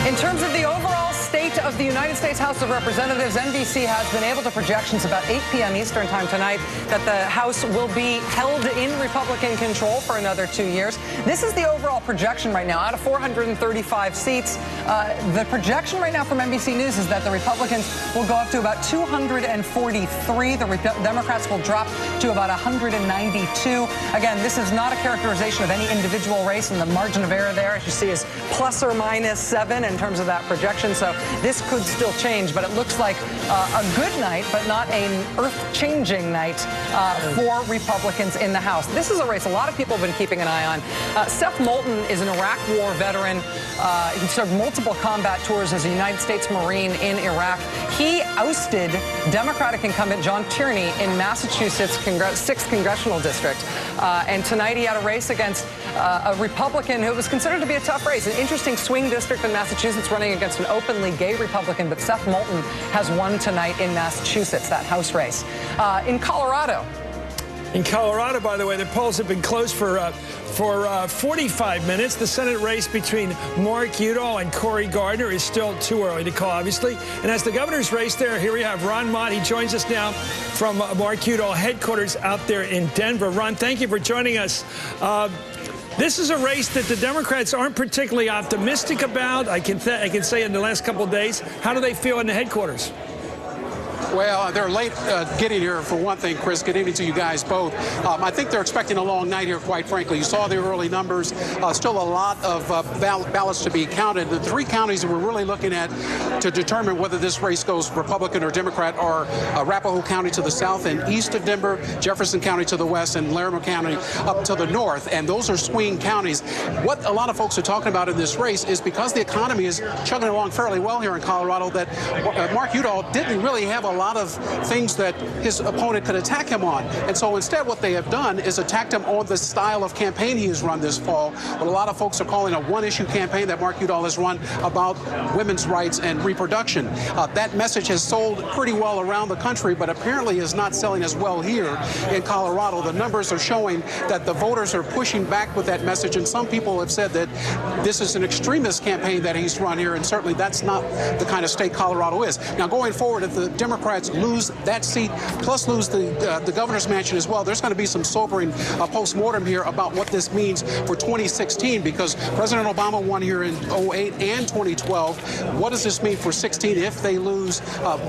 In terms of the overall state of the United States House of Representatives, NBC has been able to projections about 8 p.m. Eastern time tonight that the House will be held in Republican control for another 2 years. This is the overall projection right now. Out of 435 seats, the projection right now from NBC News is that the Republicans will go up to about 243. The Democrats will drop to about 192. Again, this is not a characterization of any individual race, and the margin of error there, as you see, is plus or minus 7 in terms of that projection. So this could still change, but it looks like a good night, but not an earth-changing night for Republicans in the House. This is a race a lot of people have been keeping an eye on. Seth Moulton is an Iraq War veteran. He served multiple combat tours as a United States Marine in Iraq. He ousted Democratic incumbent John Tierney in Massachusetts' 6th Congressional District. And tonight he had a race against a Republican who was considered to be a tough race. An interesting swing district in Massachusetts running against an openly gay Republican, but Seth Moulton has won tonight in Massachusetts, that House race. In Colorado, by the way, the polls have been closed for 45 minutes. The Senate race between Mark Udall and Cory Gardner is still too early to call, obviously. And as the governor's race there, here we have Ron Mott. He joins us now from Mark Udall headquarters out there in Denver. Ron, thank you for joining us. This is a race that the Democrats aren't particularly optimistic about. I can say in the last couple of days. How do they feel in the headquarters? Well, they're late getting here, for one thing, Chris. Good evening to you guys both. I think they're expecting a long night here, quite frankly. You saw the early numbers. Still a lot of ballots to be counted. The 3 counties that we're really looking at to determine whether this race goes Republican or Democrat are Arapahoe County to the south and east of Denver, Jefferson County to the west, and Larimer County up to the north. And those are swing counties. What a lot of folks are talking about in this race is because the economy is chugging along fairly well here in Colorado, that Mark Udall didn't really have a lot of things that his opponent could attack him on. And so instead what they have done is attacked him on the style of campaign he has run this fall. What a lot of folks are calling a one-issue campaign that Mark Udall has run about women's rights and reproduction. That message has sold pretty well around the country, but apparently is not selling as well here in Colorado. The numbers are showing that the voters are pushing back with that message, and some people have said that this is an extremist campaign that he's run here, and certainly that's not the kind of state Colorado is. Now, going forward, if the Democrats lose that seat, plus lose the governor's mansion as well, there's going to be some sobering post-mortem here about what this means for 2016, because President Obama won here in 2008 and 2012. What does this mean for 16 if they lose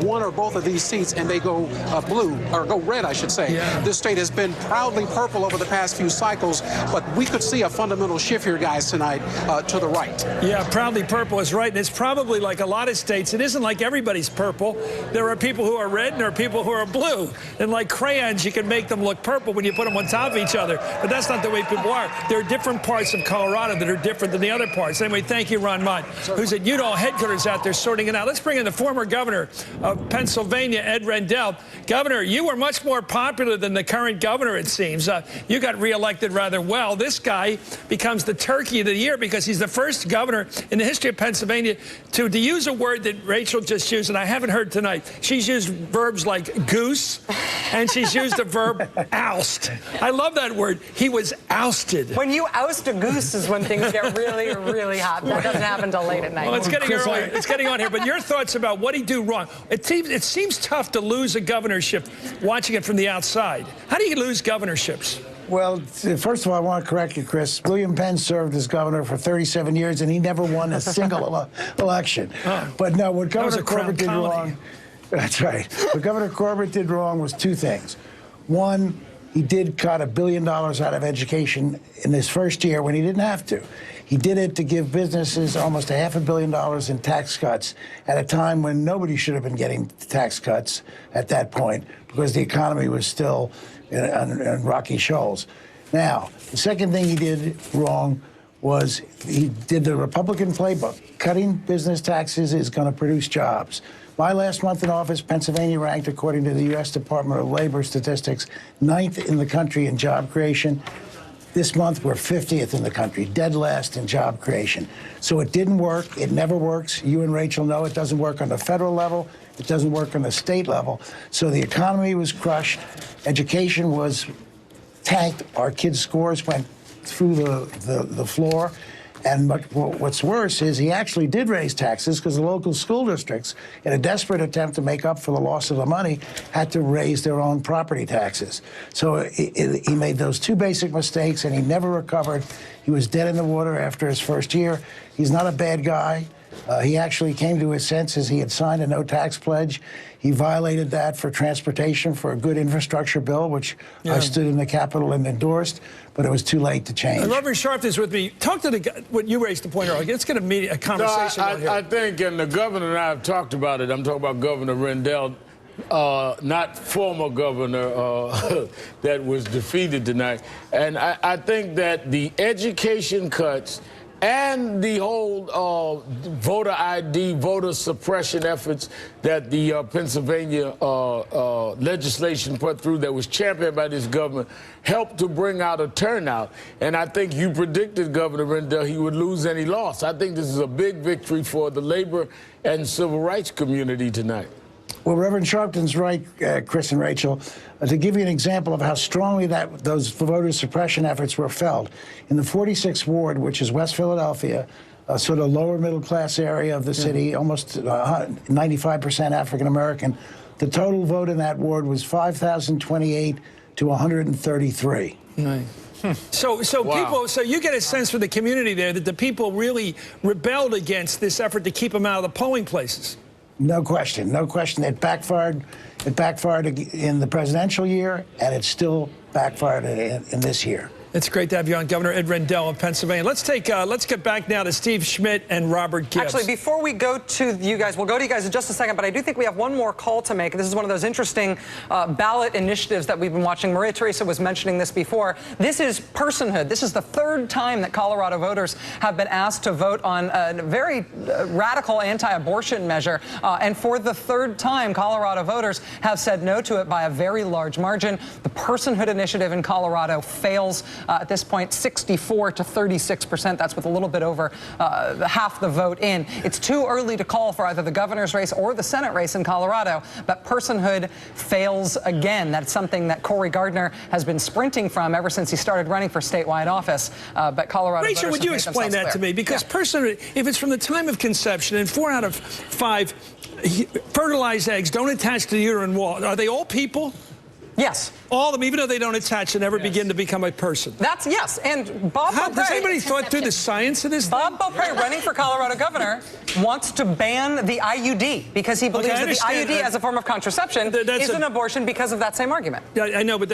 one or both of these seats and they go blue, or go red, I should say? Yeah. This state has been proudly purple over the past few cycles, but we could see a fundamental shift here, guys, tonight to the right. Yeah, proudly purple is right, and it's probably like a lot of states. It isn't like everybody's purple. There are people who are red and there are people who are blue. And like crayons, you can make them look purple when you put them on top of each other. But that's not the way people are. There are different parts of Colorado that are different than the other parts. Anyway, thank you, Ron Mott, who's at Udall headquarters out there sorting it out. Let's bring in the former governor of Pennsylvania, Ed Rendell. Governor, you were much more popular than the current governor, it seems. You got reelected rather well. This guy becomes the turkey of the year because he's the first governor in the history of Pennsylvania to use a word that Rachel just used, and I haven't heard tonight. She's used verbs like goose, and she's used the verb oust. I love that word. He was ousted. When you oust a goose is when things get really, really hot. That doesn't happen until late at night. Well, it's getting early. It's getting on here. But your thoughts about what he do wrong? It seems tough to lose a governorship watching it from the outside. How do you lose governorships? Well, first of all, I want to correct you, Chris. William Penn served as governor for 37 years, and he never won a single election. Oh. But no, what Governor Corbett did wrong... That's right. What Governor Corbett did wrong was 2 things. One, he did cut $1 billion out of education in his first year when he didn't have to. He did it to give businesses almost $500 million in tax cuts at a time when nobody should have been getting tax cuts at that point because the economy was still in rocky shoals. Now, the second thing he did wrong was he did the Republican playbook. Cutting business taxes is going to produce jobs. My last month in office, Pennsylvania ranked, according to the U.S. Department of Labor statistics, 9th in the country in job creation. This month, we're 50th in the country, dead last in job creation. So it didn't work. It never works. You and Rachel know it doesn't work on the federal level. It doesn't work on the state level. So the economy was crushed. Education was tanked. Our kids' scores went through the floor. And what's worse is he actually did raise taxes because the local school districts, in a desperate attempt to make up for the loss of the money, had to raise their own property taxes. So he made those two basic mistakes, and he never recovered. He was dead in the water after his first year. He's not a bad guy. He actually came to his senses. He had signed a no-tax pledge. He violated that for transportation, for a good infrastructure bill, which I stood in the Capitol and endorsed, but it was too late to change. And Reverend Sharpton is with me. Talk to the guy, what you raised the point earlier. Let's get a conversation out here. I think, and the governor and I have talked about it, I'm talking about Governor Rendell, not former governor that was defeated tonight. And I think that the education cuts and the whole voter ID, voter suppression efforts that the Pennsylvania legislation put through that was championed by this government helped to bring out a turnout. And I think you predicted, Governor Rendell, he would lose and he lost. I think this is a big victory for the labor and civil rights community tonight. Well, Reverend Sharpton's right, Chris and Rachel. To give you an example of how strongly those voter suppression efforts were felt, in the 46th Ward, which is West Philadelphia, a sort of lower middle class area of the city, almost 95% African American, the total vote in that ward was 5,028 to 133. Nice. So you get a sense from the community there that the people really rebelled against this effort to keep them out of the polling places. No question, no question. It backfired. It backfired in the presidential year, and it still backfired in this year. It's great to have you on, Governor Ed Rendell of Pennsylvania. Let's get back now to Steve Schmidt and Robert Gibbs. Actually, before we go to you guys, we'll go to you guys in just a second, but I do think we have one more call to make. This is one of those interesting ballot initiatives that we've been watching. Maria Teresa was mentioning this before. This is personhood. This is the third time that Colorado voters have been asked to vote on a very radical anti-abortion measure. And for the third time, Colorado voters have said no to it by a very large margin. The personhood initiative in Colorado fails. At this point, 64 to 36%. That's with a little bit over half the vote in. It's too early to call for either the governor's race or the Senate race in Colorado, but personhood fails again. That's something that Cory Gardner has been sprinting from ever since he started running for statewide office. But Colorado Rachel, would you explain that to me? Because personhood, if it's from the time of conception and 4 out of 5 fertilized eggs don't attach to the uterine wall, are they all people? Yes. All of them, even though they don't attach and never begin to become a person. That's yes. And Bob Beaupre, has anybody thought through the science of this Bob Beaupre, running for Colorado governor, wants to ban the IUD because he believes that the IUD as a form of contraception is an abortion because of that same argument. Yeah, I know, but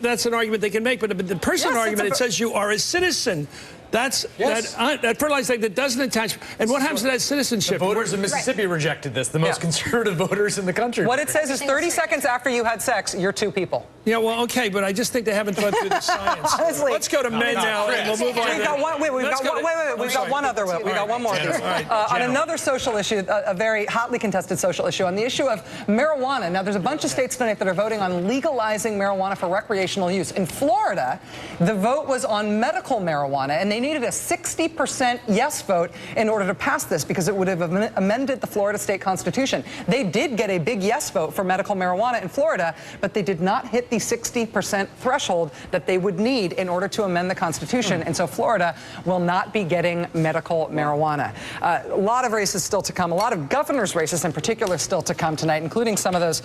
that's an argument they can make. But the personal argument, it says you are a citizen. That's that fertilized egg that doesn't attach. And what happens to that citizenship? The voters in Mississippi rejected this, the most conservative voters in the country. What it says is 30 seconds after you had sex, you're 2 people. Yeah, well, okay, but I just think they haven't thought through the science. Honestly, let's go to men now, and we'll move on. We've got one. We've got one other. We've got one more of these. On another social issue, a very hotly contested social issue, on the issue of marijuana. Now, there's a bunch of states tonight that are voting on legalizing marijuana for recreational use. In Florida, the vote was on medical marijuana, and they needed a 60% yes vote in order to pass this because it would have amended the Florida state constitution. They did get a big yes vote for medical marijuana in Florida, but they did not hit the 60% threshold that they would need in order to amend the Constitution. And so Florida will not be getting medical marijuana. A lot of races still to come, a lot of governor's races in particular still to come tonight, including some of those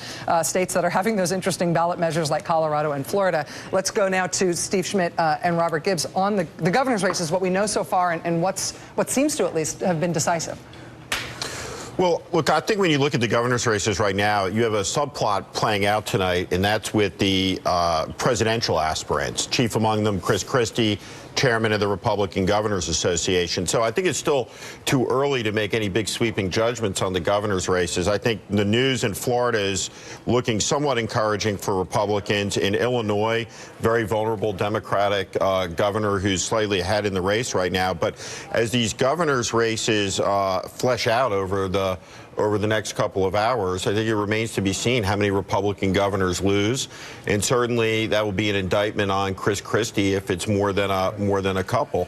states that are having those interesting ballot measures like Colorado and Florida. Let's go now to Steve Schmidt and Robert Gibbs on the governor's races, what we know so far and what seems to at least have been decisive. Well, look, I think when you look at the governor's races right now, you have a subplot playing out tonight, and that's with the presidential aspirants. Chief among them, Chris Christie, chairman of the Republican Governors Association. So I think it's still too early to make any big sweeping judgments on the governor's races. I think the news in Florida is looking somewhat encouraging for Republicans. In Illinois, very vulnerable Democratic governor who's slightly ahead in the race right now. But as these governor's races flesh out over the next couple of hours, I think it remains to be seen how many Republican governors lose, and certainly that will be an indictment on Chris Christie if it's more than a couple.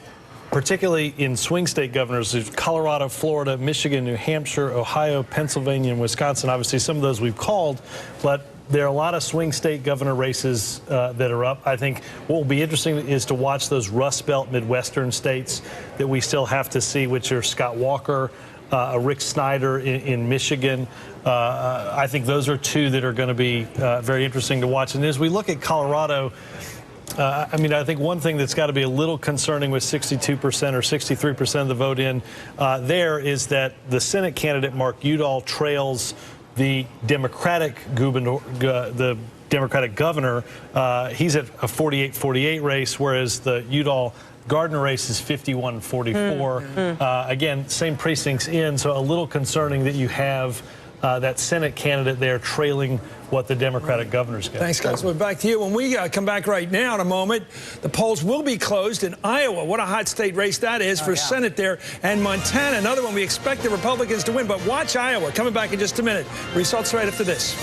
Particularly in swing state governors, Colorado, Florida, Michigan, New Hampshire, Ohio, Pennsylvania, and Wisconsin. Obviously, some of those we've called, but There are a lot of swing state governor races that are up. I think what will be interesting is to watch those Rust Belt Midwestern states that we still have to see, which are Scott Walker, Rick Snyder in Michigan. I think those are two that are going to be very interesting to watch. And as we look at Colorado, I mean, I think one thing that's got to be a little concerning with 62% or 63% of the vote in there is that the Senate candidate, Mark Udall, trails the Democratic governor. He's at a 48-48 race, whereas the Udall-Gardner race is 51-44. Again, same precincts in, so a little concerning that you have that Senate candidate there trailing what the Democratic governor's got. Thanks, guys. We're back to you. When we come back right now in a moment, the polls will be closed in Iowa. What a hot state race that is for Senate there. And Montana, another one we expect the Republicans to win. But watch Iowa. Coming back in just a minute. Results right after this.